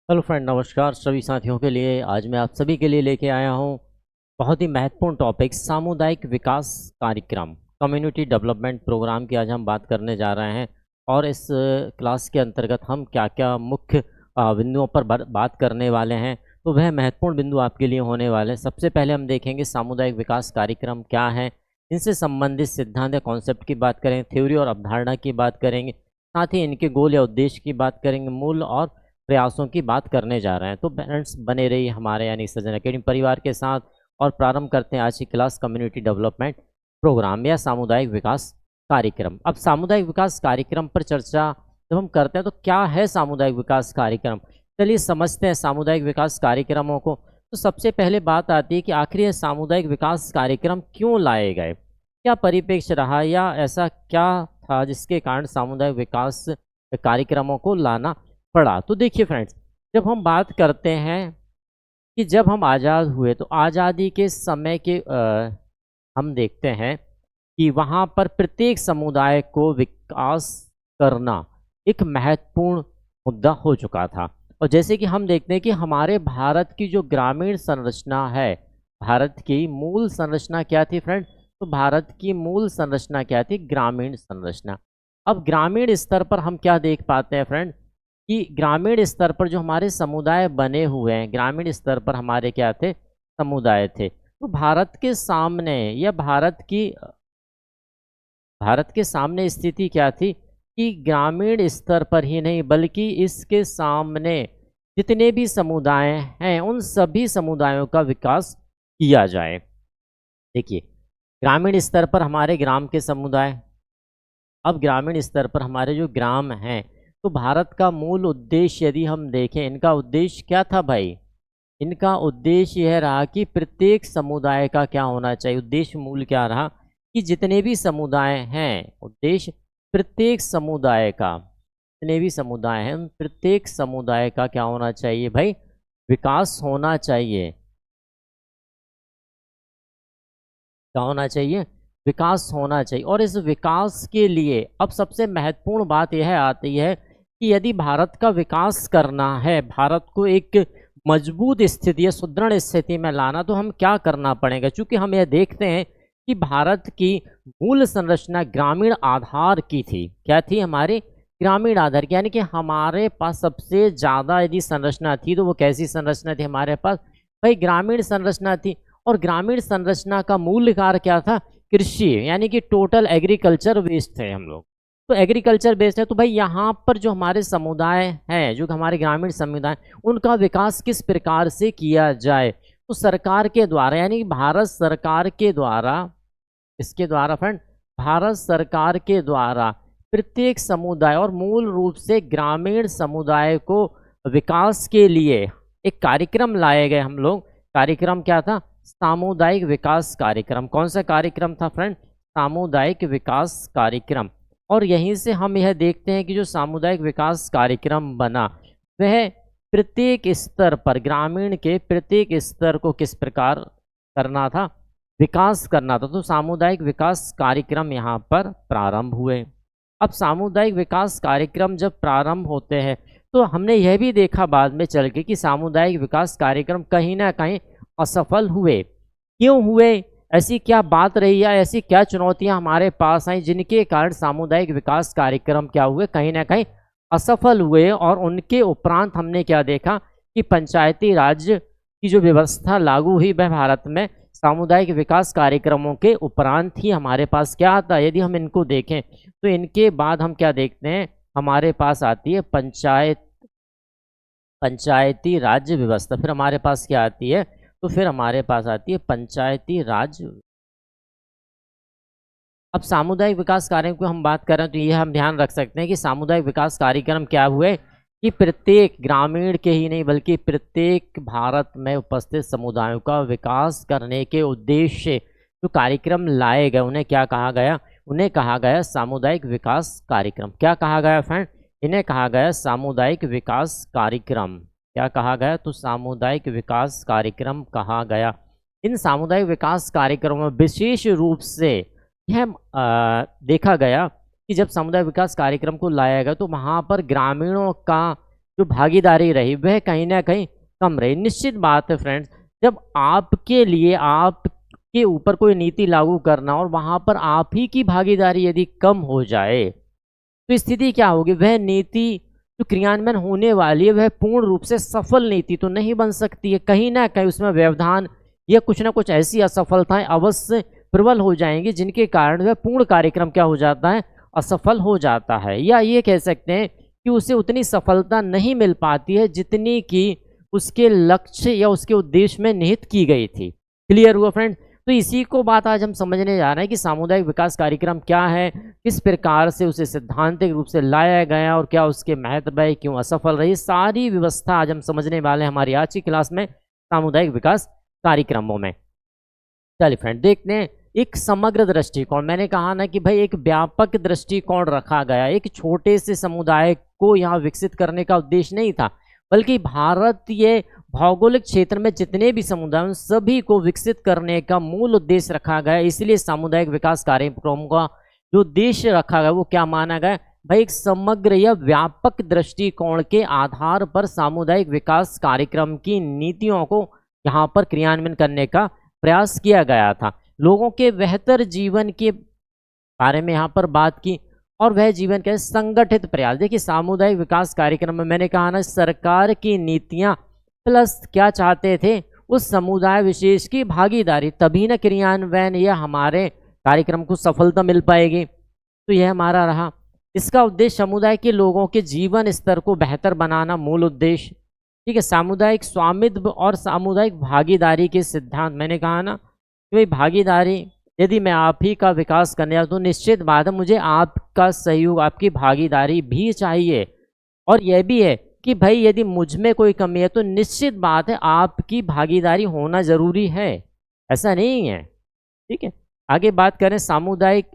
Hello friend, नमस्कार सभी साथियों के लिए। आज मैं आप सभी के लिए लेके आया हूँ बहुत ही महत्वपूर्ण टॉपिक सामुदायिक विकास कार्यक्रम, कम्युनिटी डेवलपमेंट प्रोग्राम की आज हम बात करने जा रहे हैं। और इस क्लास के अंतर्गत हम क्या क्या मुख्य बिंदुओं पर बात करने वाले हैं, तो वह महत्वपूर्ण बिंदु आपके लिए होने वाले हैं। सबसे पहले हम देखेंगे सामुदायिक विकास कार्यक्रम क्या है, इनसे संबंधित सिद्धांत या कॉन्सेप्ट की बात करेंगे, थ्योरी और अवधारणा की बात करेंगे, साथ ही इनके गोल या उद्देश्य की बात करेंगे, मूल और प्रयासों की बात करने जा रहे हैं। तो पेरेंट्स बने रहिए हमारे यानी सृजन एकेडमी परिवार के साथ। और प्रारंभ करते हैं आज की क्लास कम्युनिटी डेवलपमेंट प्रोग्राम या सामुदायिक विकास कार्यक्रम। अब सामुदायिक विकास कार्यक्रम पर चर्चा जब हम करते हैं तो क्या है सामुदायिक विकास कार्यक्रम, चलिए समझते हैं सामुदायिक विकास कार्यक्रमों को। तो सबसे पहले बात आती है कि आखिर ये सामुदायिक विकास कार्यक्रम क्यों लाए गए, क्या परिप्रेक्ष्य रहा या ऐसा क्या था जिसके कारण सामुदायिक विकास कार्यक्रमों को लाना पड़ा। तो देखिए फ्रेंड्स, जब हम बात करते हैं कि जब हम आज़ाद हुए तो आज़ादी के समय के हम देखते हैं कि वहाँ पर प्रत्येक समुदाय को विकास करना एक महत्वपूर्ण मुद्दा हो चुका था। और जैसे कि हम देखते हैं कि हमारे भारत की जो ग्रामीण संरचना है, भारत की मूल संरचना क्या थी फ्रेंड, तो भारत की मूल संरचना क्या थी, ग्रामीण संरचना। अब ग्रामीण स्तर पर हम क्या देख पाते हैं फ्रेंड कि ग्रामीण स्तर पर जो हमारे समुदाय बने हुए हैं, ग्रामीण स्तर पर हमारे क्या थे, समुदाय थे। तो भारत के सामने या भारत के सामने स्थिति क्या थी कि ग्रामीण स्तर पर ही नहीं बल्कि इसके सामने जितने भी समुदाय हैं उन सभी समुदायों का विकास किया जाए। देखिए, ग्रामीण स्तर पर हमारे ग्राम के समुदाय, अब ग्रामीण स्तर पर हमारे जो ग्राम हैं, तो भारत का मूल उद्देश्य यदि हम देखें, इनका उद्देश्य क्या था भाई, इनका उद्देश्य यह रहा कि प्रत्येक समुदाय का क्या होना चाहिए, उद्देश्य मूल क्या रहा कि जितने भी समुदाय हैं, उद्देश्य प्रत्येक समुदाय का, जितने भी समुदाय हैं उन प्रत्येक समुदाय का क्या होना चाहिए भाई, विकास होना चाहिए। क्या होना चाहिए, विकास होना चाहिए। और इस विकास के लिए अब सबसे महत्वपूर्ण बात यह आती है कि यदि भारत का विकास करना है, भारत को एक मजबूत स्थिति या सुदृढ़ स्थिति में लाना, तो हम क्या करना पड़ेगा। चूंकि हम यह देखते हैं कि भारत की मूल संरचना ग्रामीण आधार की थी। क्या थी, हमारे ग्रामीण आधार की, यानी कि हमारे पास सबसे ज़्यादा यदि संरचना थी तो वो कैसी संरचना थी, हमारे पास भाई ग्रामीण संरचना थी। और ग्रामीण संरचना का मूल कार्य क्या था, कृषि, यानी कि टोटल एग्रीकल्चर बेस्ड थे हम लोग। तो एग्रीकल्चर बेस्ड है तो भाई यहाँ पर जो हमारे समुदाय हैं, जो हमारे ग्रामीण समुदाय, उनका विकास किस प्रकार से किया जाए, तो सरकार के द्वारा, यानी कि भारत सरकार के द्वारा, इसके द्वारा फ्रेंड, भारत सरकार के द्वारा प्रत्येक समुदाय और मूल रूप से ग्रामीण समुदाय को विकास के लिए एक कार्यक्रम लाए गए हम लोग। कार्यक्रम क्या था, सामुदायिक विकास कार्यक्रम। कौन सा कार्यक्रम था फ्रेंड, सामुदायिक विकास कार्यक्रम। और यहीं से हम यह देखते हैं कि जो सामुदायिक विकास कार्यक्रम बना वह प्रत्येक स्तर पर, ग्रामीण के प्रत्येक स्तर को किस प्रकार करना था, विकास करना था। तो सामुदायिक विकास कार्यक्रम यहाँ पर प्रारंभ हुए। अब सामुदायिक विकास कार्यक्रम जब प्रारंभ होते हैं तो हमने यह भी देखा बाद में चल के कि सामुदायिक विकास कार्यक्रम कहीं ना कहीं असफल हुए। क्यों हुए, ऐसी क्या बात रही या ऐसी क्या चुनौतियां हमारे पास आई जिनके कारण सामुदायिक विकास कार्यक्रम क्या हुए, कहीं ना कहीं असफल हुए। और उनके उपरांत हमने क्या देखा कि पंचायती राज की जो व्यवस्था लागू हुई वह भारत में सामुदायिक विकास कार्यक्रमों के उपरांत ही हमारे पास क्या आता है। यदि हम इनको देखें तो इनके बाद हम क्या देखते हैं, हमारे पास आती है पंचायती राज्य व्यवस्था। फिर हमारे पास क्या आती है, तो फिर हमारे पास आती है पंचायती राज। अब सामुदायिक विकास कार्यक्रम को हम बात करें तो यह हम ध्यान रख सकते हैं कि सामुदायिक विकास कार्यक्रम क्या हुए कि प्रत्येक ग्रामीण के ही नहीं बल्कि प्रत्येक भारत में उपस्थित समुदायों का विकास करने के उद्देश्य जो कार्यक्रम लाए गए उन्हें क्या कहा गया, उन्हें कहा गया सामुदायिक विकास कार्यक्रम। क्या कहा गया फ्रेंड, इन्हें कहा गया सामुदायिक विकास कार्यक्रम। क्या कहा गया, तो सामुदायिक विकास कार्यक्रम कहा गया। इन सामुदायिक विकास कार्यक्रमों में विशेष रूप से यह देखा गया कि जब समुदाय विकास कार्यक्रम को लाया गया तो वहाँ पर ग्रामीणों का जो भागीदारी रही वह कहीं ना कहीं कम रही। निश्चित बात है फ्रेंड्स, जब आपके लिए आपके ऊपर कोई नीति लागू करना और वहां पर आप ही की भागीदारी यदि कम हो जाए तो स्थिति क्या होगी, वह नीति जो क्रियान्वयन होने वाली है वह पूर्ण रूप से सफल नीति तो नहीं बन सकती है। कहीं ना कहीं उसमें व्यवधान या कुछ ना कुछ ऐसी असफलताएं अवश्य प्रबल हो जाएंगी जिनके कारण वह पूर्ण कार्यक्रम क्या हो जाता है, असफल हो जाता है। या ये कह सकते हैं कि उसे उतनी सफलता नहीं मिल पाती है जितनी कि उसके लक्ष्य या उसके उद्देश्य में निहित की गई थी। क्लियर हुआ फ्रेंड? तो इसी को बात आज हम समझने जा रहे हैं कि सामुदायिक विकास कार्यक्रम क्या है, किस प्रकार से उसे सिद्धांतिक रूप से लाया गया और क्या उसके महत्व है, क्यों असफल रही, सारी व्यवस्था आज हम समझने वाले हैं हमारी आज की क्लास में सामुदायिक विकास कार्यक्रमों में। चलिए फ्रेंड देखते हैं एक समग्र दृष्टिकोण। मैंने कहा ना कि भाई एक व्यापक दृष्टिकोण रखा गया, एक छोटे से समुदाय को यहाँ विकसित करने का उद्देश्य नहीं था, बल्कि भारतीय भौगोलिक क्षेत्र में जितने भी समुदाय उन सभी को विकसित करने का मूल उद्देश्य रखा गया। इसलिए सामुदायिक विकास कार्यक्रम का जो उद्देश्य रखा गया वो क्या माना गया, भाई एक समग्र या व्यापक दृष्टिकोण के आधार पर सामुदायिक विकास कार्यक्रम की नीतियों को यहाँ पर क्रियान्वयन करने का प्रयास किया गया था। लोगों के बेहतर जीवन के बारे में यहाँ पर बात की और वह जीवन के संगठित प्रयास। देखिए सामुदायिक विकास कार्यक्रम में मैंने कहा ना सरकार की नीतियां प्लस क्या चाहते थे, उस समुदाय विशेष की भागीदारी, तभी न क्रियान्वयन या हमारे कार्यक्रम को सफलता मिल पाएगी। तो यह हमारा रहा। इसका उद्देश्य समुदाय के लोगों के जीवन स्तर को बेहतर बनाना मूल उद्देश्य। ठीक है, सामुदायिक स्वामित्व और सामुदायिक भागीदारी के सिद्धांत। मैंने कहा ना कि भाई भागीदारी, यदि मैं आप ही का विकास करने जाऊँ तो निश्चित बात है मुझे आपका सहयोग, आपकी भागीदारी भी चाहिए। और यह भी है कि भाई यदि मुझ में कोई कमी है तो निश्चित बात है आपकी भागीदारी होना जरूरी है, ऐसा नहीं है। ठीक है, आगे बात करें सामुदायिक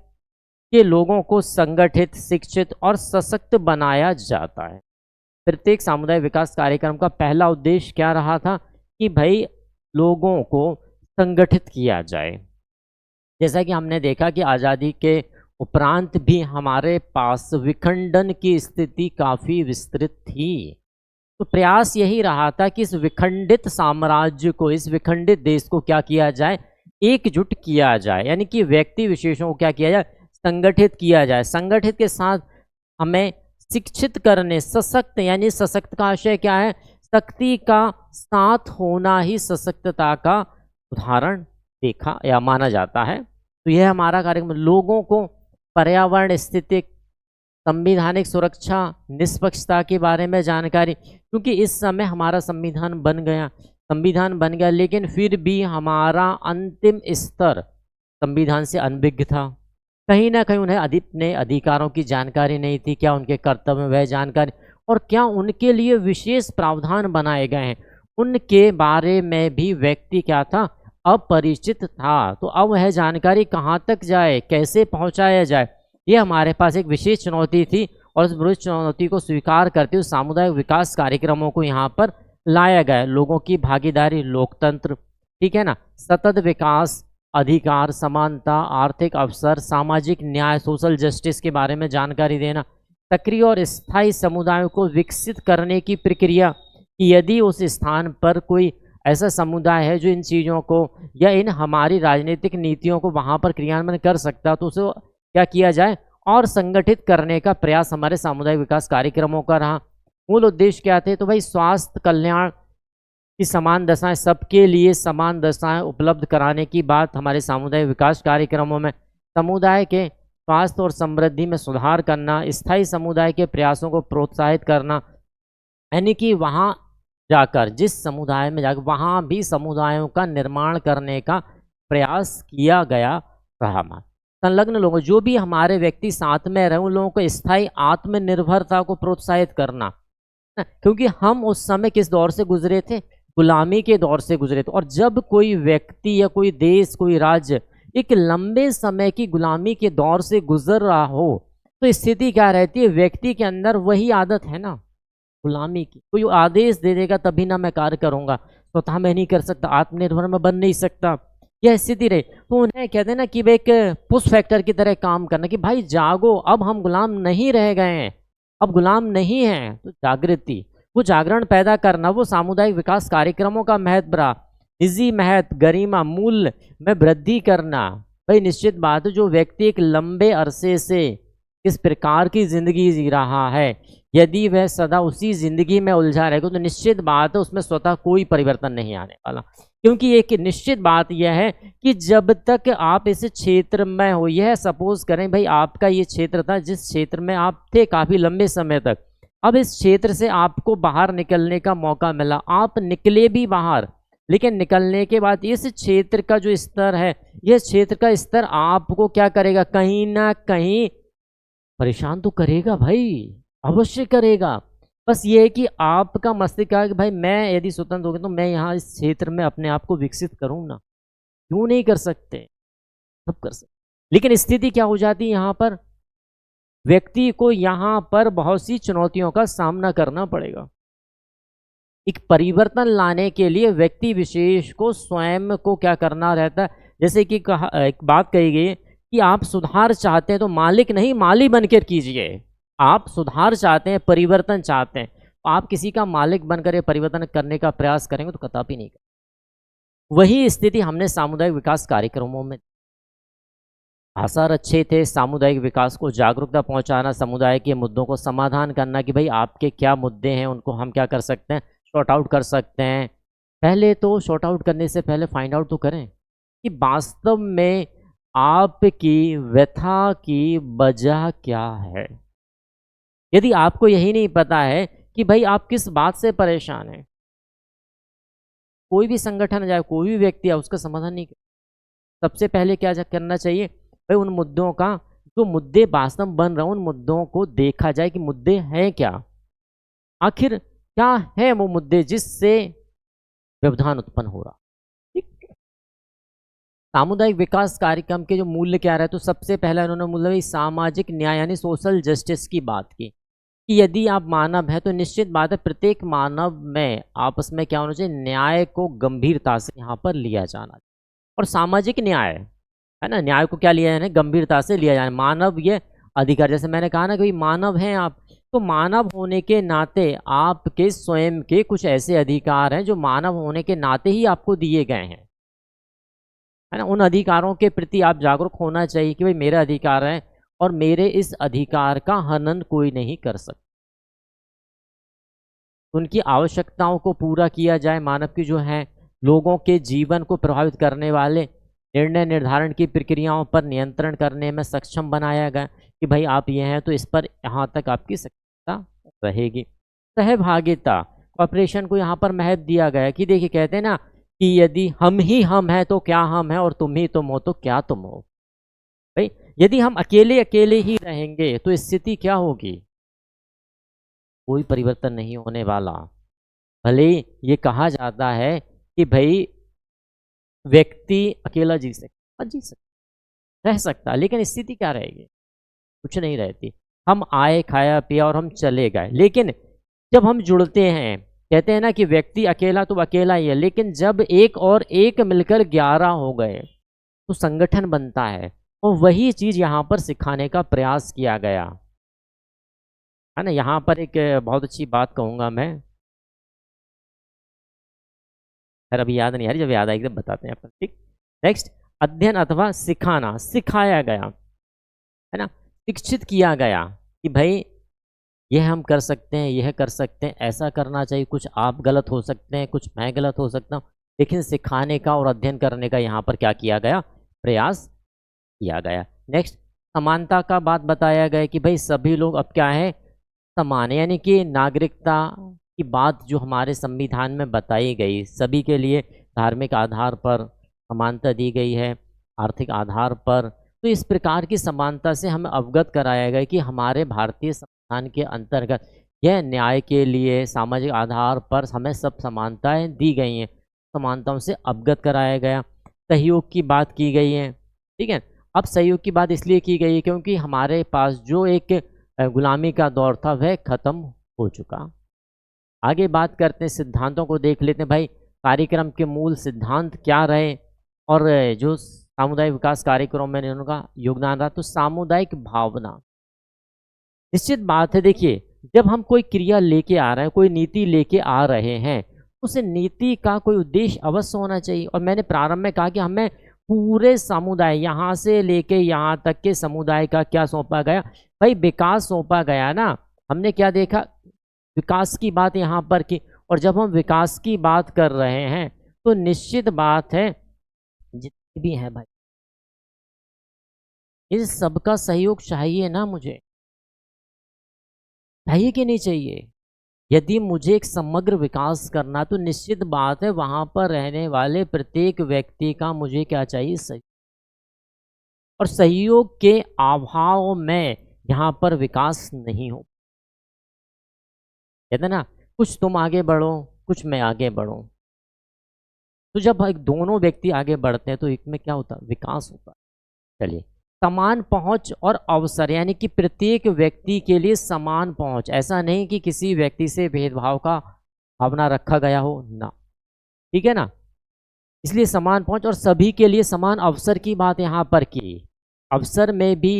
के लोगों को संगठित, शिक्षित और सशक्त बनाया जाता है। प्रत्येक सामुदायिक विकास कार्यक्रम का पहला उद्देश्य क्या रहा था कि भाई लोगों को संगठित किया जाए। जैसा कि हमने देखा कि आज़ादी के उपरांत भी हमारे पास विखंडन की स्थिति काफ़ी विस्तृत थी। तो प्रयास यही रहा था कि इस विखंडित साम्राज्य को, इस विखंडित देश को क्या किया जाए, एकजुट किया जाए, यानी कि व्यक्ति विशेषों को क्या किया जाए, संगठित किया जाए। संगठित के साथ हमें शिक्षित करने, सशक्त, यानी सशक्त का आशय क्या है, शक्ति का साथ होना ही सशक्तता का उदाहरण देखा या माना जाता है। तो यह हमारा कार्यक्रम लोगों को पर्यावरण स्थिति, संवैधानिक सुरक्षा, निष्पक्षता के बारे में जानकारी, क्योंकि इस समय हमारा संविधान बन गया, लेकिन फिर भी हमारा अंतिम स्तर संविधान से अनभिज्ञ था। कहीं ना कहीं उन्हें अपने अधिकारों की जानकारी नहीं थी, क्या उनके कर्तव्य में वह जानकारी और क्या उनके लिए विशेष प्रावधान बनाए गए हैं, उनके बारे में भी व्यक्ति क्या था, अपरिचित था। तो अब वह जानकारी कहाँ तक जाए, कैसे पहुँचाया जाए, ये हमारे पास एक विशेष चुनौती थी। और उस विशेष चुनौती को स्वीकार करते हुए सामुदायिक विकास कार्यक्रमों को यहाँ पर लाया गया। लोगों की भागीदारी, लोकतंत्र, ठीक है ना, सतत विकास, अधिकार, समानता, आर्थिक अवसर, सामाजिक न्याय, सोशल जस्टिस के बारे में जानकारी देना, सक्रिय और स्थायी समुदायों को विकसित करने की प्रक्रिया, कि यदि उस स्थान पर कोई ऐसा समुदाय है जो इन चीज़ों को या इन हमारी राजनीतिक नीतियों को वहाँ पर क्रियान्वयन कर सकता, तो उसे क्या किया जाए और संगठित करने का प्रयास हमारे सामुदायिक विकास कार्यक्रमों का रहा। मूल उद्देश्य क्या थे, तो भाई स्वास्थ्य कल्याण की समान दशाएं, सबके लिए समान दशाएं उपलब्ध कराने की बात हमारे सामुदायिक विकास कार्यक्रमों में, समुदाय के स्वास्थ्य और समृद्धि में सुधार करना, स्थायी समुदाय के प्रयासों को प्रोत्साहित करना, यानी कि वहाँ जाकर, जिस समुदाय में जाकर वहाँ भी समुदायों का निर्माण करने का प्रयास किया गया रहा। संलग्न लोगों, जो भी हमारे व्यक्ति साथ में रहे, उन लोगों को स्थायी आत्मनिर्भरता को प्रोत्साहित करना, क्योंकि हम उस समय किस दौर से गुजरे थे, गुलामी के दौर से गुजरे थे। और जब कोई व्यक्ति या कोई देश, कोई राज्य एक लंबे समय की गुलामी के दौर से गुजर रहा हो तो स्थिति क्या रहती है, व्यक्ति के अंदर वही आदत है ना गुलामी की। कोई आदेश दे देगा तभी ना मैं कार्य करूंगा, स्वतः मैं नहीं कर सकता, आत्मनिर्भर मैं बन नहीं सकता, यह स्थिति रहे। तो उन्हें कहते हैं ना कि एक पुश फैक्टर की तरह काम करना, कि भाई जागो, अब हम गुलाम नहीं रह गए हैं, अब गुलाम नहीं हैं, तो जागृति, वो जागरण पैदा करना, वो सामुदायिक विकास कार्यक्रमों का महत्व रहा। निजी महत्व, गरिमा, मूल्य में वृद्धि करना। भाई निश्चित बात है, जो व्यक्ति एक लंबे अरसे से इस प्रकार की जिंदगी जी रहा है, यदि वह सदा उसी जिंदगी में उलझा रहेगा तो निश्चित बात है उसमें स्वतः कोई परिवर्तन नहीं आने वाला। क्योंकि एक निश्चित बात यह है कि जब तक आप इस क्षेत्र में हो, यह सपोज करें भाई आपका ये क्षेत्र था जिस क्षेत्र में आप थे काफ़ी लंबे समय तक, अब इस क्षेत्र से आपको बाहर निकलने का मौका मिला, आप निकले भी बाहर, लेकिन निकलने के बाद इस क्षेत्र का जो स्तर है, यह क्षेत्र का स्तर आपको क्या करेगा, कहीं ना कहीं परेशान तो करेगा भाई, अवश्य करेगा। बस ये है कि आपका मस्तिष्क है कि भाई मैं यदि स्वतंत्र हो गया तो मैं यहाँ इस क्षेत्र में अपने आप को विकसित करूँ ना, क्यों नहीं कर सकते, सब कर सकते। लेकिन स्थिति क्या हो जाती है, यहाँ पर व्यक्ति को यहाँ पर बहुत सी चुनौतियों का सामना करना पड़ेगा। एक परिवर्तन लाने के लिए व्यक्ति विशेष को स्वयं को क्या करना रहता है, जैसे कि एक बात कही गई कि आप सुधार चाहते हैं तो मालिक नहीं माली बनकर कीजिए। आप सुधार चाहते हैं, परिवर्तन चाहते हैं, तो आप किसी का मालिक बनकर ये परिवर्तन करने का प्रयास करेंगे तो कदापि नहीं करेंगे। वही स्थिति हमने सामुदायिक विकास कार्यक्रमों में, आसार अच्छे थे, सामुदायिक विकास को जागरूकता पहुंचाना, समुदाय के मुद्दों को समाधान करना कि भाई आपके क्या मुद्दे हैं, उनको हम क्या कर सकते हैं, शॉर्ट आउट कर सकते हैं। पहले तो शॉर्ट आउट करने से पहले फाइंड आउट तो करें कि वास्तव में आपकी व्यथा की वजह क्या है। यदि आपको यही नहीं पता है कि भाई आप किस बात से परेशान हैं, कोई भी संगठन जाए, कोई भी व्यक्ति है, उसका समाधान नहीं कर। सबसे पहले क्या करना चाहिए भाई, उन मुद्दों का, जो मुद्दे वास्तव में बन रहे हैं, उन मुद्दों को देखा जाए कि मुद्दे हैं क्या, आखिर क्या है वो मुद्दे जिससे व्यवधान उत्पन्न हो रहा। ठीक, सामुदायिक विकास कार्यक्रम के जो मूल्य क्या रहे, तो सबसे पहला इन्होंने मूल्य सामाजिक न्याय यानी सोशल जस्टिस की बात की कि यदि आप मानव हैं तो निश्चित बात है प्रत्येक मानव में आपस में क्या होना चाहिए, न्याय को गंभीरता से यहाँ पर लिया जाना। और सामाजिक न्याय है ना, न्याय को क्या लिया जाए, गंभीरता से लिया जाए। मानव ये अधिकार, जैसे मैंने कहा ना कि मानव हैं आप, तो मानव होने के नाते आपके स्वयं के कुछ ऐसे अधिकार हैं जो मानव होने के नाते ही आपको दिए गए हैं, है ना। उन अधिकारों के प्रति आप जागरूक होना चाहिए कि भाई मेरा अधिकार है और मेरे इस अधिकार का हनन कोई नहीं कर सकता। उनकी आवश्यकताओं को पूरा किया जाए, मानव की जो है लोगों के जीवन को प्रभावित करने वाले निर्णय निर्धारण की प्रक्रियाओं पर नियंत्रण करने में सक्षम बनाया गया कि भाई आप ये हैं तो इस पर यहाँ तक आपकी सक्रियता रहेगी। सहभागिता, कॉर्पोरेशन को यहाँ पर महत्व दिया गया कि देखिए कहते हैं ना कि यदि हम ही हम हैं तो क्या हम हैं, और तुम ही तुम हो तो क्या तुम हो। भाई यदि हम अकेले अकेले ही रहेंगे तो स्थिति क्या होगी, कोई परिवर्तन नहीं होने वाला। भले ये कहा जाता है कि भाई व्यक्ति अकेला जी सकता, रह सकता, लेकिन स्थिति क्या रहेगी, कुछ नहीं रहती। हम आए, खाया पिया और हम चले गए, लेकिन जब हम जुड़ते हैं, कहते हैं ना कि व्यक्ति अकेला तो अकेला ही है, लेकिन जब एक और एक मिलकर 11 हो गए तो संगठन बनता है। और वही चीज यहाँ पर सिखाने का प्रयास किया गया है ना। यहाँ पर एक बहुत अच्छी बात कहूँगा मैं, खैर अभी याद नहीं आ रही, जब याद आएगी तब बताते हैं अपन। ठीक, नेक्स्ट, अध्ययन अथवा सिखाना, सिखाया गया है ना, शिक्षित किया गया कि भाई यह हम कर सकते हैं, यह कर सकते हैं, ऐसा करना चाहिए। कुछ आप गलत हो सकते हैं, कुछ मैं गलत हो सकता हूँ, लेकिन सिखाने का और अध्ययन करने का यहाँ पर क्या किया गया, प्रयास किया गया। नेक्स्ट, समानता का बात बताया गया कि भाई सभी लोग अब क्या है, समान, यानी कि नागरिकता की बात जो हमारे संविधान में बताई गई, सभी के लिए धार्मिक आधार पर समानता दी गई है, आर्थिक आधार पर। तो इस प्रकार की समानता से हमें अवगत कराया गया कि हमारे भारतीय संविधान के अंतर्गत यह न्याय के लिए सामाजिक आधार पर हमें सब समानताएं दी गई हैं, समानताओं से अवगत कराया गया। सहयोग की बात की गई है, ठीक है। अब सहयोग की बात इसलिए की गई है क्योंकि हमारे पास जो एक गुलामी का दौर था वह खत्म हो चुका। आगे बात करते हैं, सिद्धांतों को देख लेते हैं। भाई कार्यक्रम के मूल सिद्धांत क्या रहे और जो सामुदायिक विकास कार्यक्रम में उनका योगदान रहा, तो सामुदायिक भावना, निश्चित बात है। देखिए जब हम कोई क्रिया लेके आ रहे हैं, कोई नीति लेके आ रहे हैं, उस नीति का कोई उद्देश्य अवश्य होना चाहिए। और मैंने प्रारंभ में कहा कि हमें पूरे समुदाय, यहाँ से लेके यहाँ तक के समुदाय का क्या सौंपा गया, भाई विकास सौंपा गया ना। हमने क्या देखा, विकास की बात यहाँ पर की। और जब हम विकास की बात कर रहे हैं तो निश्चित बात है जितने भी है भाई, इस सबका सहयोग चाहिए ना, मुझे चाहिए कि नहीं चाहिए। यदि मुझे एक समग्र विकास करना तो निश्चित बात है वहां पर रहने वाले प्रत्येक व्यक्ति का मुझे क्या चाहिए, सहयोग। और सहयोग के अभाव में यहाँ पर विकास नहीं हो, कहते ना, कुछ तुम आगे बढ़ो, कुछ मैं आगे बढ़ूं। तो जब एक दोनों व्यक्ति आगे बढ़ते हैं तो एक में क्या होता है, विकास होता है। चलिए, समान पहुंच और अवसर, यानी कि प्रत्येक व्यक्ति के लिए समान पहुंच, ऐसा नहीं कि किसी व्यक्ति से भेदभाव का भावना रखा गया हो ना, ठीक है ना। इसलिए समान पहुंच और सभी के लिए समान अवसर की बात यहाँ पर की। अवसर में भी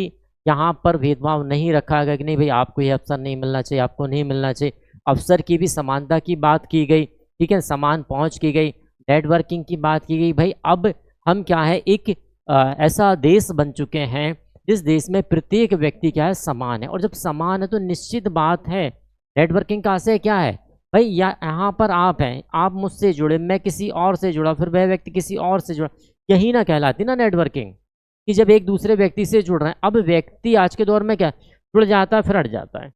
यहाँ पर भेदभाव नहीं रखा गया कि नहीं भाई आपको ये अवसर नहीं मिलना चाहिए, आपको नहीं मिलना चाहिए। अवसर की भी समानता की बात की गई, ठीक है, समान पहुंच की गई, नेटवर्किंग की बात की गई। भाई अब हम क्या है, एक ऐसा देश बन चुके हैं जिस देश में प्रत्येक व्यक्ति क्या है, समान है। और जब समान है तो निश्चित बात है नेटवर्किंग का आशय क्या है, भाई यहाँ पर आप हैं, आप मुझसे जुड़े, मैं किसी और से जुड़ा, फिर वह व्यक्ति किसी और से जुड़ा, यही ना कहलाती ना नेटवर्किंग, कि जब एक दूसरे व्यक्ति से जुड़ रहे हैं। अब व्यक्ति आज के दौर में क्या जुड़ जाता है फिर हट जाता है,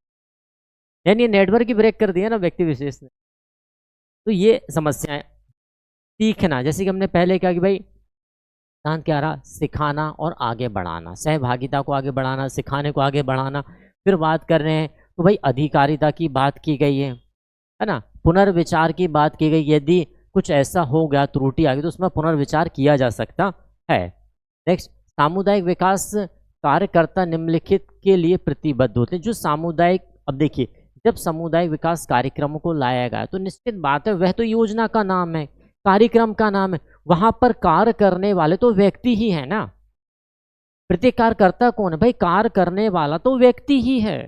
यानी नेटवर्क ही ब्रेक कर दिया ना व्यक्ति विशेष ने। तो ये समस्याएं, सीखना, जैसे कि हमने पहले कहा कि भाई सिद्धांत क्या रहा, सिखाना और आगे बढ़ाना, सहभागिता को आगे बढ़ाना, सिखाने को आगे बढ़ाना। फिर बात कर रहे हैं तो भाई अधिकारिता की बात की गई है ना, पुनर्विचार की बात की गई, यदि कुछ ऐसा हो गया, त्रुटि आ गई तो उसमें पुनर्विचार किया जा सकता है। नेक्स्ट, सामुदायिक विकास कार्यकर्ता निम्नलिखित के लिए प्रतिबद्ध होते हैं। जो सामुदायिक, अब देखिए, जब सामुदायिक विकास कार्यक्रमों को लाया गया तो निश्चित बात है वह तो योजना का नाम है, कार्यक्रम का नाम है, वहां पर कार्य करने वाले तो व्यक्ति ही है ना। प्रत्येक कार्यकर्ता कौन है भाई, कार्य करने वाला तो व्यक्ति ही है।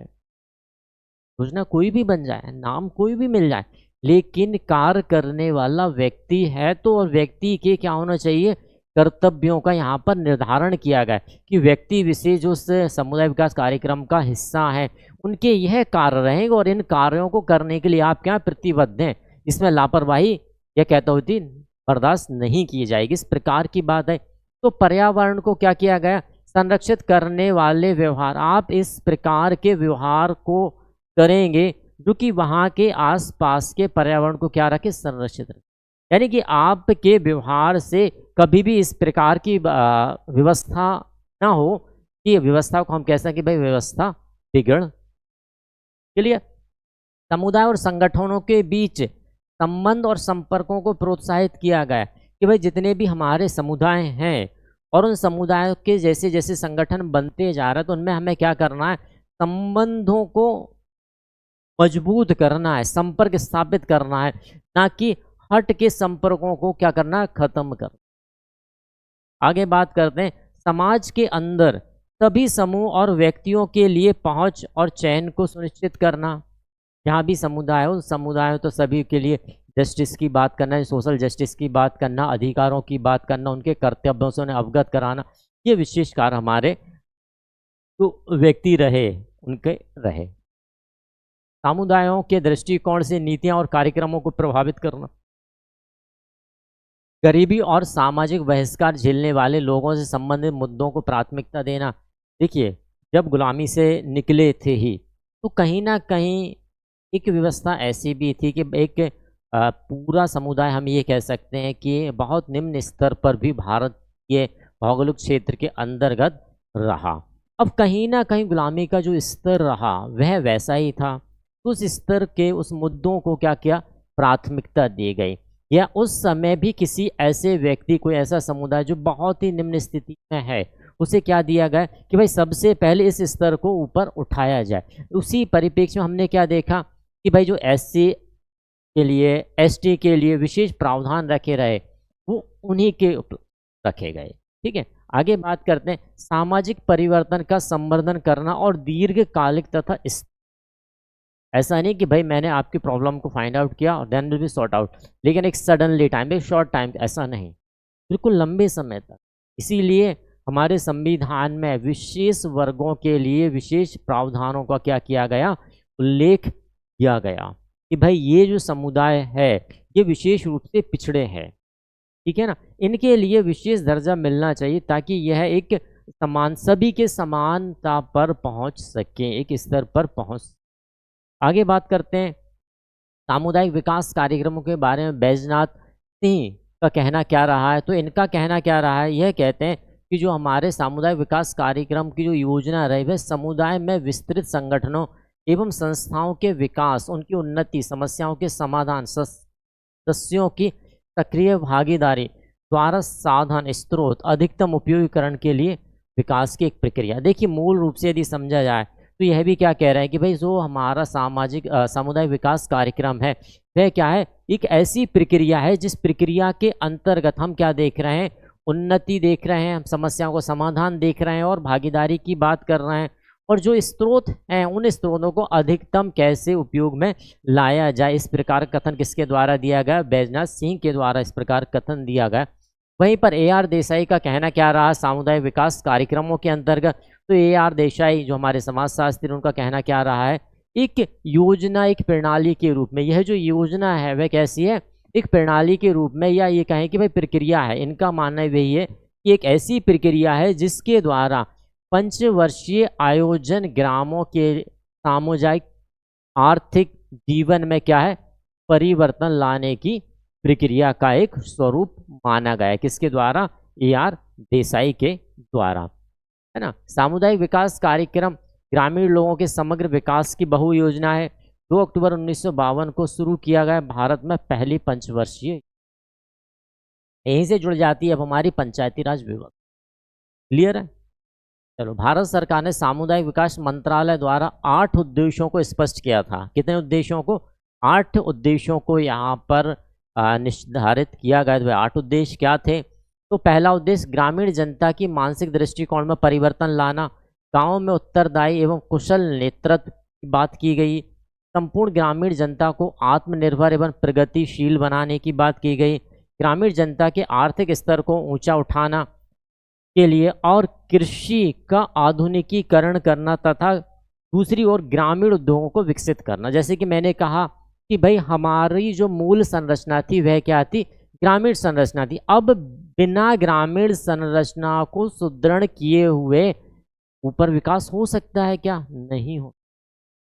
योजना कोई भी बन जाए, नाम कोई भी मिल जाए, लेकिन कार्य करने वाला व्यक्ति है। तो और व्यक्ति के क्या होना चाहिए, कर्तव्यों का यहाँ पर निर्धारण किया गया कि व्यक्ति विशेष जो समुदाय विकास कार्यक्रम का हिस्सा है उनके यह कार्य रहेंगे और इन कार्यों को करने के लिए आप क्या प्रतिबद्ध हैं, इसमें लापरवाही यह कहता होती बर्दाश्त नहीं की जाएगी, इस प्रकार की बात है। तो पर्यावरण को क्या किया गया, संरक्षित करने वाले व्यवहार, आप इस प्रकार के व्यवहार को करेंगे जो कि वहाँ के आसपास के पर्यावरण को क्या रखे, संरक्षित रखे। यानी कि आपके व्यवहार से कभी भी इस प्रकार की व्यवस्था ना हो कि व्यवस्था को हम कह सकें कि भाई व्यवस्था बिगड़। चलिए, समुदाय और संगठनों के बीच संबंध और संपर्कों को प्रोत्साहित किया गया कि भाई जितने भी हमारे समुदाय हैं और उन समुदायों के जैसे जैसे संगठन बनते जा रहे हैं तो उनमें हमें क्या करना है, संबंधों को मजबूत करना है, संपर्क स्थापित करना है, ना कि हट के संपर्कों को क्या करना है, खत्म कर। आगे बात करते हैं, समाज के अंदर सभी समूह और व्यक्तियों के लिए पहुंच और चयन को सुनिश्चित करना। जहाँ भी समुदाय हो, समुदाय तो सभी के लिए जस्टिस की बात करना, सोशल जस्टिस की बात करना, अधिकारों की बात करना, उनके कर्तव्यों से उन्हें अवगत कराना, ये विशेष कार्य हमारे तो व्यक्ति रहे उनके रहे। समुदायों के दृष्टिकोण से नीतियां और कार्यक्रमों को प्रभावित करना, गरीबी और सामाजिक बहिष्कार झेलने वाले लोगों से संबंधित मुद्दों को प्राथमिकता देना। देखिए, जब गुलामी से निकले थे ही तो कहीं ना कहीं एक व्यवस्था ऐसी भी थी कि एक पूरा समुदाय, हम ये कह सकते हैं कि बहुत निम्न स्तर पर भी भारत के भौगोलिक क्षेत्र के अंतर्गत रहा। अब कहीं ना कहीं गुलामी का जो स्तर रहा वह वैसा ही था, उस स्तर के उस मुद्दों को क्या किया, प्राथमिकता दी गई। या उस समय भी किसी ऐसे व्यक्ति, कोई ऐसा समुदाय जो बहुत ही निम्न स्थिति में है, उसे क्या दिया गया कि भाई सबसे पहले इस स्तर को ऊपर उठाया जाए। उसी परिप्रेक्ष्य में हमने क्या देखा कि भाई जो एससी के लिए, एसटी के लिए विशेष प्रावधान रखे रहे वो उन्हीं के रखे गए। ठीक है, आगे बात करते हैं, सामाजिक परिवर्तन का संवर्धन करना और दीर्घकालिक तथा ऐसा नहीं कि भाई मैंने आपकी प्रॉब्लम को फाइंड आउट किया और then will be sort out, लेकिन एक सडनली टाइम, एक शॉर्ट टाइम, ऐसा नहीं, बिल्कुल लंबे समय तक। इसीलिए हमारे संविधान में विशेष वर्गों के लिए विशेष प्रावधानों का क्या किया गया, उल्लेख किया गया कि भाई ये जो समुदाय है ये विशेष रूप से पिछड़े हैं, ठीक है ना, इनके लिए विशेष दर्जा मिलना चाहिए ताकि यह एक समान, सभी के समानता पर पहुंच सके, एक स्तर पर पहुंच। आगे बात करते हैं सामुदायिक विकास कार्यक्रमों के बारे में। बैजनाथ सिंह का कहना क्या रहा है, तो इनका कहना क्या रहा है, यह कहते हैं कि जो हमारे सामुदायिक विकास कार्यक्रम की जो योजना रही है समुदाय में विस्तृत संगठनों एवं संस्थाओं के विकास, उनकी उन्नति, समस्याओं के समाधान, सदस्यों की सक्रिय भागीदारी द्वारा साधन, स्रोत, अधिकतम उपयोगीकरण के लिए विकास की एक प्रक्रिया। देखिए मूल रूप से यदि समझा जाए तो यह भी क्या कह रहा है कि भाई जो हमारा सामुदायिक विकास कार्यक्रम है वह क्या है, एक ऐसी प्रक्रिया है जिस प्रक्रिया के अंतर्गत हम क्या देख रहे हैं, उन्नति देख रहे हैं, हम समस्याओं को समाधान देख रहे हैं और भागीदारी की बात कर रहे हैं, और जो स्रोत हैं उन स्रोतों को अधिकतम कैसे उपयोग में लाया जाए, इस प्रकार कथन किसके द्वारा दिया गया, बैजनाथ सिंह के द्वारा इस प्रकार कथन दिया गया। वहीं पर AR देसाई का कहना क्या रहा सामुदायिक विकास कार्यक्रमों के अंतर्गत, तो AR देसाई जो हमारे समाजशास्त्री, उनका कहना क्या रहा है, एक योजना, एक प्रणाली के रूप में, यह जो योजना है वह कैसी है, एक प्रणाली के रूप में, या ये कहें कि भाई प्रक्रिया है, इनका मानना वही है कि एक ऐसी प्रक्रिया है जिसके द्वारा पंचवर्षीय आयोजन ग्रामों के सामुदायिक आर्थिक जीवन में क्या है, परिवर्तन लाने की प्रक्रिया का एक स्वरूप माना गया है, किसके द्वारा, AR देसाई के द्वारा, है ना। सामुदायिक विकास कार्यक्रम ग्रामीण लोगों के समग्र विकास की बहु योजना है। 2 अक्टूबर 1952 को शुरू किया गया भारत में पहली पंचवर्षीय, यहीं से जुड़ जाती है अब हमारी पंचायती राज व्यवस्था। क्लियर है। चलो, भारत सरकार ने सामुदायिक विकास मंत्रालय द्वारा 8 उद्देश्यों को स्पष्ट किया था। कितने उद्देश्यों को, 8 उद्देश्यों को यहाँ पर निर्धारित किया गया। तो 8 उद्देश्य क्या थे, तो पहला उद्देश्य ग्रामीण जनता की मानसिक दृष्टिकोण में परिवर्तन लाना, गाँव में उत्तरदायी एवं कुशल नेतृत्व की बात की गई, संपूर्ण ग्रामीण जनता को आत्मनिर्भर एवं प्रगतिशील बनाने की बात की गई, ग्रामीण जनता के आर्थिक स्तर को ऊंचा उठाना के लिए और कृषि का आधुनिकीकरण करना तथा दूसरी ओर ग्रामीण उद्योगों को विकसित करना। जैसे कि मैंने कहा कि भाई हमारी जो मूल संरचना थी वह क्या थी, ग्रामीण संरचना थी। अब बिना ग्रामीण संरचना को सुदृढ़ किए हुए ऊपर विकास हो सकता है क्या, नहीं हो।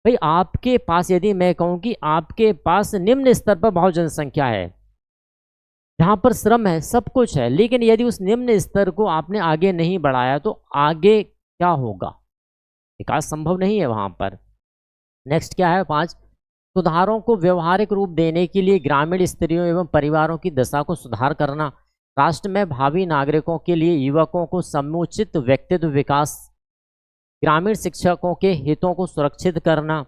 भाई आपके पास, यदि मैं कहूँ कि आपके पास निम्न स्तर पर बहुत जनसंख्या है, जहाँ पर श्रम है, सब कुछ है, लेकिन यदि उस निम्न स्तर को आपने आगे नहीं बढ़ाया तो आगे क्या होगा, विकास संभव नहीं है वहाँ पर। नेक्स्ट क्या है, 5, सुधारों को व्यवहारिक रूप देने के लिए ग्रामीण स्त्रियों एवं परिवारों की दशा को सुधार करना, राष्ट्र में भावी नागरिकों के लिए युवकों को समुचित व्यक्तित्व विकास, ग्रामीण शिक्षकों के हितों को सुरक्षित करना,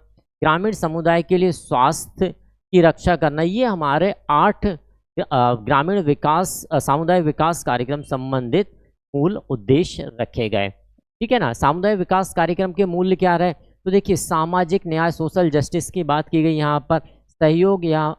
ग्रामीण समुदाय के लिए स्वास्थ्य की रक्षा करना। ये हमारे 8 ग्रामीण विकास सामुदायिक विकास कार्यक्रम संबंधित मूल उद्देश्य रखे गए। ठीक है ना। सामुदायिक विकास कार्यक्रम के मूल्य क्या रहे, तो देखिए सामाजिक न्याय, सोशल जस्टिस की बात की गई, यहाँ पर सहयोग या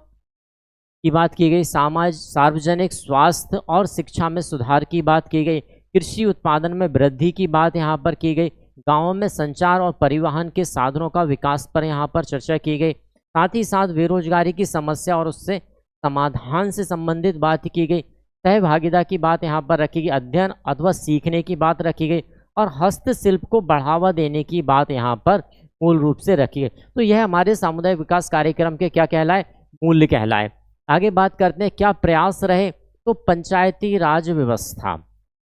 की बात की गई, सार्वजनिक स्वास्थ्य और शिक्षा में सुधार की बात की गई, कृषि उत्पादन में वृद्धि की बात यहाँ पर की गई, गाँवों में संचार और परिवहन के साधनों का विकास पर यहाँ पर चर्चा की गई, साथ ही साथ बेरोजगारी की समस्या और उससे समाधान से संबंधित बात की गई, सहभागिता की बात यहाँ पर रखी गई, अध्ययन अथवा सीखने की बात रखी गई और हस्तशिल्प को बढ़ावा देने की बात यहाँ पर मूल रूप से रखी गई। तो यह हमारे सामुदायिक विकास कार्यक्रम के क्या कहलाए, मूल्य कहलाए। आगे बात करते हैं क्या प्रयास रहे, तो पंचायती राज व्यवस्था,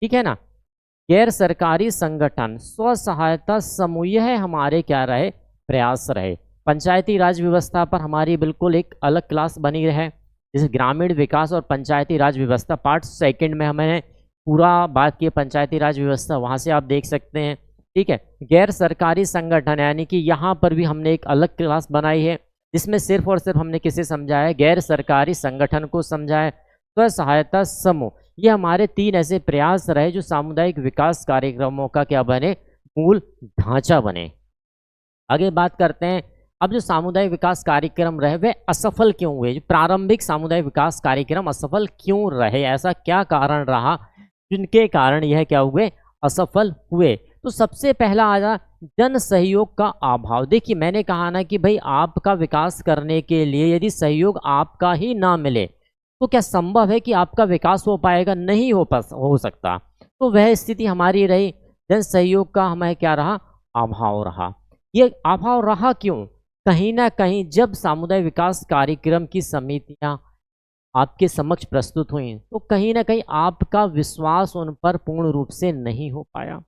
ठीक है ना, गैर सरकारी संगठन, स्व सहायता समूह, यह हमारे क्या रहे, प्रयास रहे। पंचायती राज व्यवस्था पर हमारी बिल्कुल एक अलग क्लास बनी रहे, जैसे ग्रामीण विकास और पंचायती राज व्यवस्था पार्ट 2 में हमने पूरा बात की पंचायती राज व्यवस्था, वहाँ से आप देख सकते हैं। ठीक है। गैर सरकारी संगठन, यानी कि यहाँ पर भी हमने एक अलग क्लास बनाई है जिसमें सिर्फ और सिर्फ हमने किसे समझाया, गैर सरकारी संगठन को समझाया। स्व सहायता समूह, ये हमारे 3 ऐसे प्रयास रहे जो सामुदायिक विकास कार्यक्रमों का क्या बने, मूल ढांचा बने। आगे बात करते हैं अब जो सामुदायिक विकास कार्यक्रम रहे वे असफल क्यों हुए? जो प्रारंभिक सामुदायिक विकास कार्यक्रम असफल क्यों रहे? ऐसा क्या कारण रहा जिनके कारण यह क्या हुए? असफल हुए। तो सबसे पहला आया जन सहयोग का अभाव। देखिए मैंने कहा ना कि भाई आपका विकास करने के लिए यदि सहयोग आपका ही ना मिले तो क्या संभव है कि आपका विकास हो पाएगा? नहीं हो सकता। तो वह स्थिति हमारी रही, जन सहयोग का हमें क्या रहा? अभाव रहा। ये अभाव रहा क्यों? कहीं ना कहीं जब सामुदायिक विकास कार्यक्रम की समितियां आपके समक्ष प्रस्तुत हुई तो कहीं ना कहीं आपका विश्वास उन पर पूर्ण रूप से नहीं हो पाया।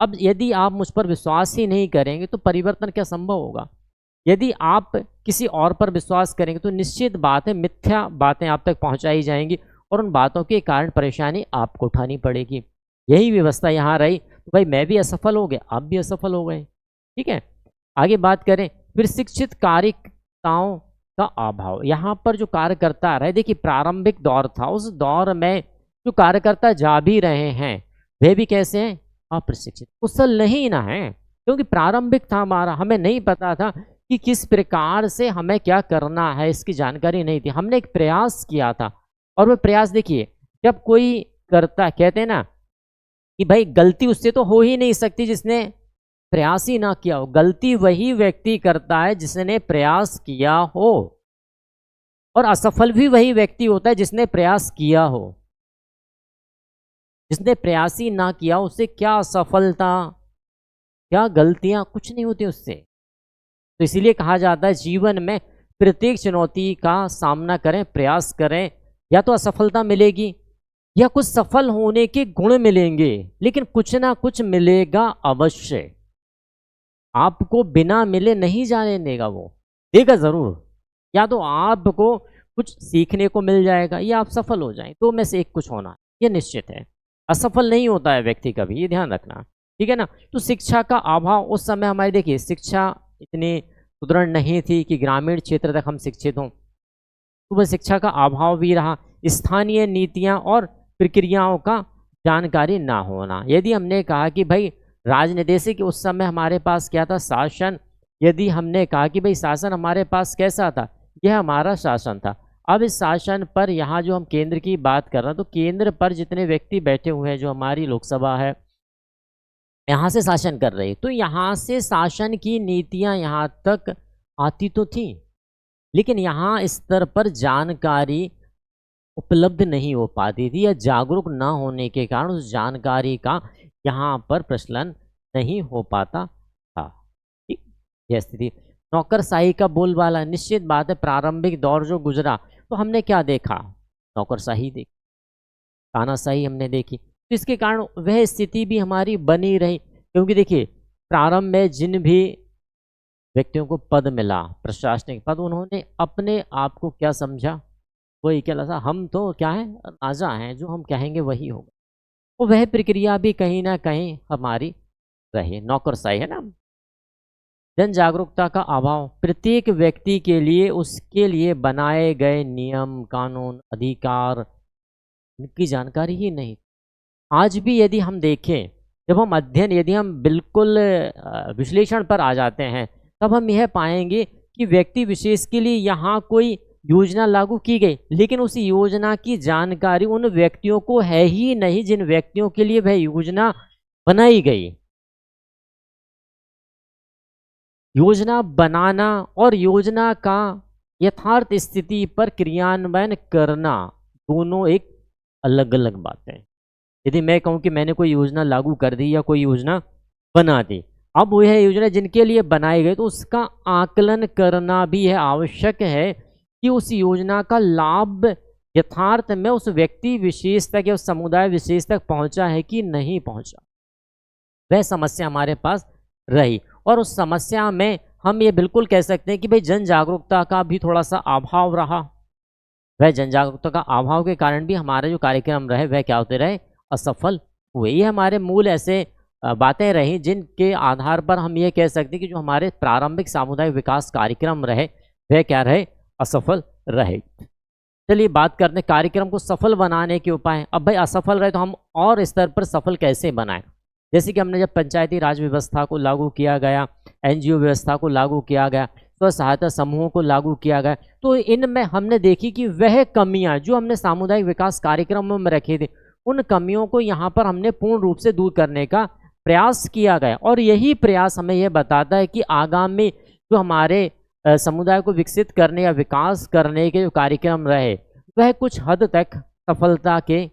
अब यदि आप मुझ पर विश्वास ही नहीं करेंगे तो परिवर्तन क्या संभव होगा? यदि आप किसी और पर विश्वास करेंगे तो निश्चित बात है मिथ्या बातें आप तक पहुंचाई जाएंगी और उन बातों के कारण परेशानी आपको उठानी पड़ेगी। यही व्यवस्था यहाँ रही तो भाई मैं भी असफल हो गया, आप भी असफल हो गए। ठीक है, आगे बात करें। फिर शिक्षित कार्यकर्ताओं का अभाव। यहाँ पर जो कार्यकर्ता रहे, देखिए प्रारंभिक दौर था, उस दौर में जो कार्यकर्ता जा भी रहे हैं वे भी कैसे हैं? अप्रशिक्षित, कुशल नहीं ना है। क्योंकि प्रारंभिक था हमारा, हमें नहीं पता था कि किस प्रकार से हमें क्या करना है, इसकी जानकारी नहीं थी। हमने एक प्रयास किया था और वह प्रयास देखिए जब कोई करता, कहते हैं ना कि भाई गलती उससे तो हो ही नहीं सकती जिसने प्रयास ही ना किया हो। गलती वही व्यक्ति करता है जिसने प्रयास किया हो और असफल भी वही व्यक्ति होता है जिसने प्रयास किया हो। जिसने प्रयास ही ना किया उससे क्या असफलता, क्या गलतियां, कुछ नहीं होती उससे। तो इसीलिए कहा जाता है जीवन में प्रत्येक चुनौती का सामना करें, प्रयास करें, या तो असफलता मिलेगी या कुछ सफल होने के गुण मिलेंगे, लेकिन कुछ ना कुछ मिलेगा अवश्य। आपको बिना मिले नहीं जाने देगा, वो देगा जरूर। या तो आपको कुछ सीखने को मिल जाएगा या आप सफल हो जाएं, तो में से एक कुछ होना ये निश्चित है। असफल नहीं होता है व्यक्ति कभी, ये ध्यान रखना। ठीक है ना। तो शिक्षा का अभाव उस समय हमारी, देखिए शिक्षा इतनी सुदृढ़ नहीं थी कि ग्रामीण क्षेत्र तक हम शिक्षित हों, तो वह शिक्षा का अभाव भी रहा। स्थानीय नीतियां और प्रक्रियाओं का जानकारी ना होना। यदि हमने कहा कि भाई राजनीतिक उस समय हमारे पास क्या था? शासन। यदि हमने कहा कि भाई शासन हमारे पास कैसा था? यह हमारा शासन था। अब इस शासन पर यहाँ जो हम केंद्र की बात कर रहे हैं, तो केंद्र पर जितने व्यक्ति बैठे हुए हैं, जो हमारी लोकसभा है यहाँ से शासन कर रही, तो यहाँ से शासन की नीतियाँ यहाँ तक आती तो थी, लेकिन यहाँ स्तर पर जानकारी उपलब्ध नहीं हो पाती थी, या जागरूक ना होने के कारण उस जानकारी का यहाँ पर प्रचलन नहीं हो पाता था। ठीक, यह स्थिति। नौकरशाही का बोलबाला, निश्चित बात है प्रारंभिक दौर जो गुजरा तो हमने क्या देखा? नौकरशाही देखी, तानाशाही हमने देखी। तो इसके कारण वह स्थिति भी हमारी बनी रही। क्योंकि देखिए प्रारंभ में जिन भी व्यक्तियों को पद मिला, प्रशासनिक पद, उन्होंने अपने आप को क्या समझा? वही क्या लगा, हम तो क्या है, राजा हैं, जो हम कहेंगे वही होगा। तो वह प्रक्रिया भी कहीं ना कहीं हमारी रही, नौकरशाही है ना। जन जागरूकता का अभाव। प्रत्येक व्यक्ति के लिए उसके लिए बनाए गए नियम, कानून, अधिकार, इनकी जानकारी ही नहीं। आज भी यदि हम देखें, जब हम अध्ययन, यदि हम बिल्कुल विश्लेषण पर आ जाते हैं, तब हम यह पाएंगे कि व्यक्ति विशेष के लिए यहाँ कोई योजना लागू की गई, लेकिन उस योजना की जानकारी उन व्यक्तियों को है ही नहीं जिन व्यक्तियों के लिए वह योजना बनाई गई। योजना बनाना और योजना का यथार्थ स्थिति पर क्रियान्वयन करना दोनों एक अलग अलग बातें हैं। यदि मैं कहूँ कि मैंने कोई योजना लागू कर दी या कोई योजना बना दी, अब वह योजना जिनके लिए बनाई गई, तो उसका आकलन करना भी है, आवश्यक है कि उस योजना का लाभ यथार्थ में उस व्यक्ति विशेष तक या उस समुदाय विशेष तक पहुंचा है कि नहीं पहुंचा। वह समस्या हमारे पास रही, और उस समस्या में हम ये बिल्कुल कह सकते हैं कि भाई जन जागरूकता का भी थोड़ा सा अभाव रहा। वह जन जागरूकता का अभाव के कारण भी हमारे जो कार्यक्रम रहे वह क्या होते रहे? असफल हुए। ये हमारे मूल ऐसे बातें रही जिनके आधार पर हम ये कह सकते हैं कि जो हमारे प्रारंभिक सामुदायिक विकास कार्यक्रम रहे वह क्या रहे? असफल रहे। चलिए बात करते हैं कार्यक्रम को सफल बनाने के उपाय। अब भाई असफल रहे तो हम और स्तर पर सफल कैसे बनाएं? जैसे कि हमने जब पंचायती राज व्यवस्था को लागू किया गया, एनजीओ व्यवस्था को लागू किया गया, स्व सहायता समूहों को लागू किया गया। तो इनमें हमने देखी कि वह कमियां जो हमने सामुदायिक विकास कार्यक्रमों में रखी थी, उन कमियों को यहाँ पर हमने पूर्ण रूप से दूर करने का प्रयास किया गया। और यही प्रयास हमें यह बताता है कि आगामी जो हमारे समुदाय को विकसित करने या विकास करने के जो कार्यक्रम रहे, वह कुछ हद तक सफलता के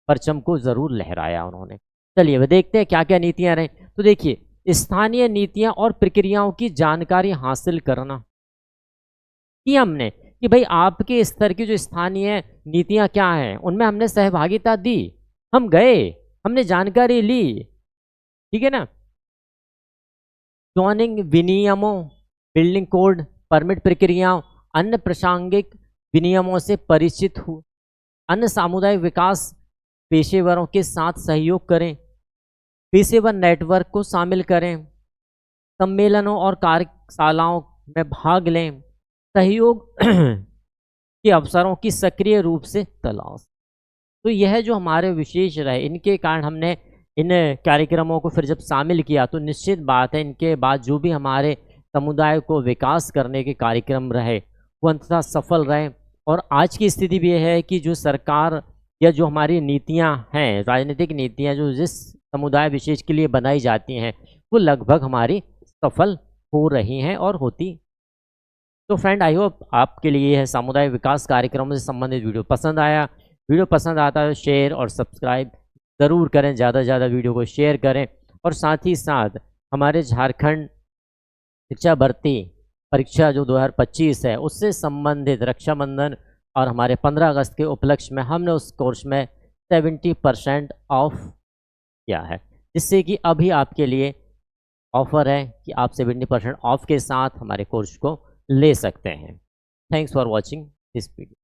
परचम को जरूर लहराया उन्होंने। चलिए वह देखते हैं क्या क्या नीतियां रही। तो देखिए, स्थानीय नीतियां और प्रक्रियाओं की जानकारी हासिल करना कि हमने कि भाई आपके स्तर की जो स्थानीय नीतियां क्या हैं, उनमें हमने सहभागिता दी, हम गए, हमने जानकारी ली, ठीक है ना। जोनिंग विनियमों, बिल्डिंग कोड, परमिट प्रक्रियाओं, अन्य प्रासंगिक विनियमों से परिचित हो, अन्य सामुदायिक विकास पेशेवरों के साथ सहयोग करें, पेशेवर नेटवर्क को शामिल करें, सम्मेलनों और कार्यशालाओं में भाग लें, सहयोग के अवसरों की सक्रिय रूप से तलाश। तो यह जो हमारे विशेष रहे, इनके कारण हमने इन कार्यक्रमों को फिर जब शामिल किया तो निश्चित बात है इनके बाद जो भी हमारे समुदाय को विकास करने के कार्यक्रम रहे वो अंततः सफल रहे। और आज की स्थिति भी यह है कि जो सरकार या जो हमारी नीतियां हैं, राजनीतिक नीतियां जो जिस समुदाय विशेष के लिए बनाई जाती हैं, वो लगभग हमारी सफल हो रही हैं और होती। तो फ्रेंड, आई होप आपके लिए यह सामुदायिक विकास कार्यक्रमों से संबंधित वीडियो पसंद आया। वीडियो पसंद आता है शेयर और सब्सक्राइब ज़रूर करें, ज़्यादा से ज़्यादा वीडियो को शेयर करें। और साथ ही साथ हमारे झारखंड शिक्षा भर्ती परीक्षा जो 2025 है, उससे संबंधित रक्षाबंधन और हमारे 15 अगस्त के उपलक्ष्य में हमने उस कोर्स में 70% ऑफ किया है, जिससे कि अभी आपके लिए ऑफर है कि आप 70% ऑफ के साथ हमारे कोर्स को ले सकते हैं। Thanks for watching this video.